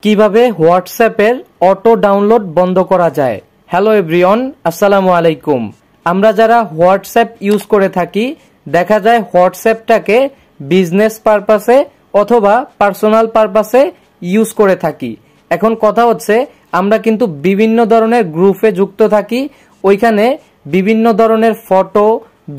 কিভাবে হোয়াটসঅ্যাপের auto download বন্ধ করা যায়। হ্যালো এভরিওয়ান, আসসালামু আলাইকুম। আমরা যারা হোয়াটসঅ্যাপ ইউজ করে থাকি, দেখা যায় হোয়াটসঅ্যাপটাকে বিজনেস পারপাসে অথবা পার্সোনাল পারপাসে ইউজ করে থাকি। এখন কথা হচ্ছে, আমরা কিন্তু বিভিন্ন ধরনের গ্রুপে যুক্ত থাকি। ওইখানে বিভিন্ন ধরনের ফটো,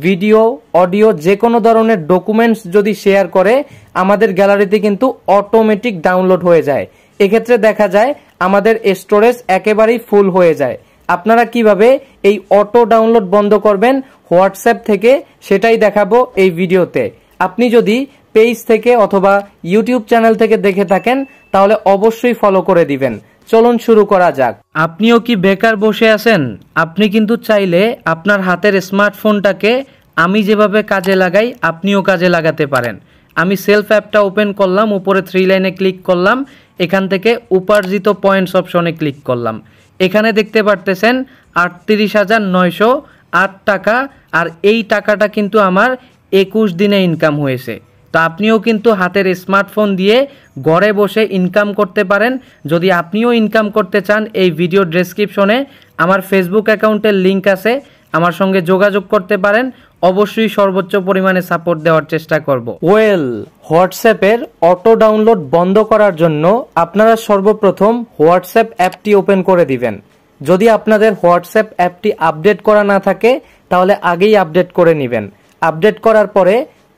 ভিডিও, অডিও, যে কোনো ধরনের ডকুমেন্টস যদি শেয়ার করে, আমাদের গ্যালারিতে কিন্তু অটোমেটিক ডাউনলোড হয়ে যায়। এক্ষেত্রে দেখা যায় আমাদের স্টোরেজ একেবারেই ফুল হয়ে যায়। আপনারা কিভাবে এই অটো ডাউনলোড বন্ধ করবেন হোয়াটসঅ্যাপ থেকে, সেটাই দেখাবো এই ভিডিওতে। আপনি যদি পেজ থেকে অথবা ইউটিউব চ্যানেল থেকে দেখে থাকেন, তাহলে অবশ্যই ফলো করে দিবেন। চলুন শুরু করা যাক। আপনিও কি বেকার বসে আছেন? আপনি কিন্তু চাইলে আপনার হাতের স্মার্টফোনটাকে আমি যেভাবে কাজে লাগাই, আপনিও কাজে লাগাতে পারেন। আমি সেলফ অ্যাপটা ওপেন করলাম, উপরে 3 লাইনে ক্লিক করলাম, এখান থেকে উপার্জিত পয়েন্টস অপশনে ক্লিক করলাম। এখানে দেখতে পারতেছেন 38,908 টাকা, আর এই টাকাটা কিন্তু আমার 21 দিনে ইনকাম হয়েছে। তো আপনিও কিন্তু হাতের স্মার্টফোন দিয়ে ঘরে বসে ইনকাম করতে পারেন। যদি আপনিও ইনকাম করতে চান, এই ভিডিও ডেসক্রিপশনে আমার ফেসবুক অ্যাকাউন্টের লিঙ্ক আছে, আমার সঙ্গে যোগাযোগ করতে পারেন। অবশ্যই সর্বোচ্চ পরিমাণে সাপোর্ট দেওয়ার চেষ্টা করব। হোয়াটসঅ্যাপের অটো ডাউনলোড বন্ধ করার জন্য আপনারা সর্বপ্রথম হোয়াটসঅ্যাপ অ্যাপটি ওপেন করে দিবেন। যদি আপনাদের হোয়াটসঅ্যাপ অ্যাপটি আপডেট করা না থাকে, তাহলে আগেই আপডেট করে নেবেন। আপডেট করার পরে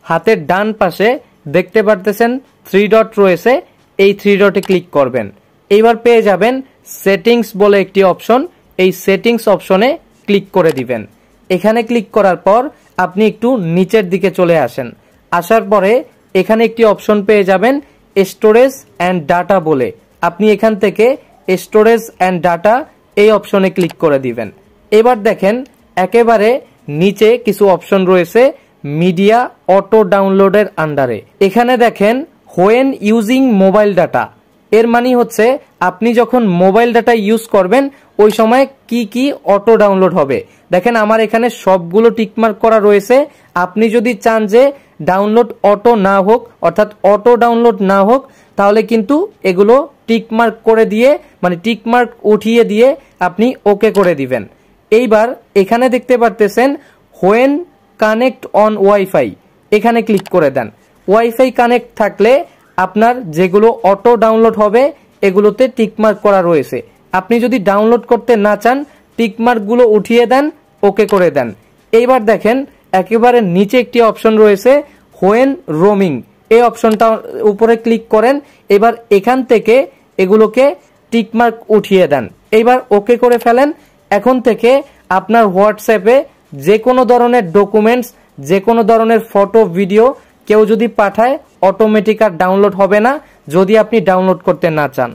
হাতের ডান পাশে দেখতে পারতেছেন 3 ডট রয়েছে, এই 3 ডটে ক্লিক করবেন। এইবার পেয়ে যাবেন সেটিংস বলে একটি অপশন, এই সেটিংস অপশনে ক্লিক করে দিবেন। এখানে ক্লিক করার পর আপনি একটু নিচের দিকে চলে আসেন। আসার পরে এখানে একটি অপশন পেয়ে যাবেন স্টোরেজ অ্যান্ড ডাটা বলে। আপনি এখান থেকে স্টোরেজ অ্যান্ড ডাটা এই অপশনে ক্লিক করে দিবেন। এবার দেখেন একেবারে নিচে কিছু অপশন রয়েছে মিডিয়া অটো ডাউনলোডের আন্ডারে। এখানে দেখেন হোয়েন ইউজিং মোবাইল ডাটা, এর মানে হচ্ছে আপনি যখন মোবাইল ডাটা ইউজ করবেন ওই সময় কি কি অটো ডাউনলোড হবে। দেখেন আমার এখানে সবগুলো টিকমার্ক করা রয়েছে। আপনি যদি চান যে ডাউনলোড অটো না হোক, অর্থাৎ অটো ডাউনলোড না হোক, তাহলে কিন্তু এগুলো টিকমার্ক করে দিয়ে, মানে টিকমার্ক উঠিয়ে দিয়ে আপনি ওকে করে দিবেন। এইবার এখানে দেখতে পারতেছেন হোয়েন কানেক্ট অন ওয়াইফাই, এখানে ক্লিক করে দেন। ওয়াইফাই কানেক্ট থাকলে আপনার যেগুলো অটো ডাউনলোড হবে এগুলোতে টিকমার্ক করা রয়েছে। আপনি যদি ডাউনলোড করতে না চান, টিকমার্কগুলো উঠিয়ে দেন, ওকে করে দেন। এইবার দেখেন একেবারে নিচে একটি অপশন রয়েছে হোয়েন রোমিং, এই অপশনটা উপরে ক্লিক করেন। এবার এখান থেকে এগুলোকে টিকমার্ক উঠিয়ে দেন। এইবার ওকে করে ফেলেন। এখন থেকে আপনার হোয়াটসঅ্যাপে যে কোনো ধরনের ডকুমেন্টস, যে কোনো ধরনের ফটো, ভিডিও কেউ যদি পাঠায়, অটোমেটিক আর ডাউনলোড হবে না, যদি আপনি ডাউনলোড করতে না চান।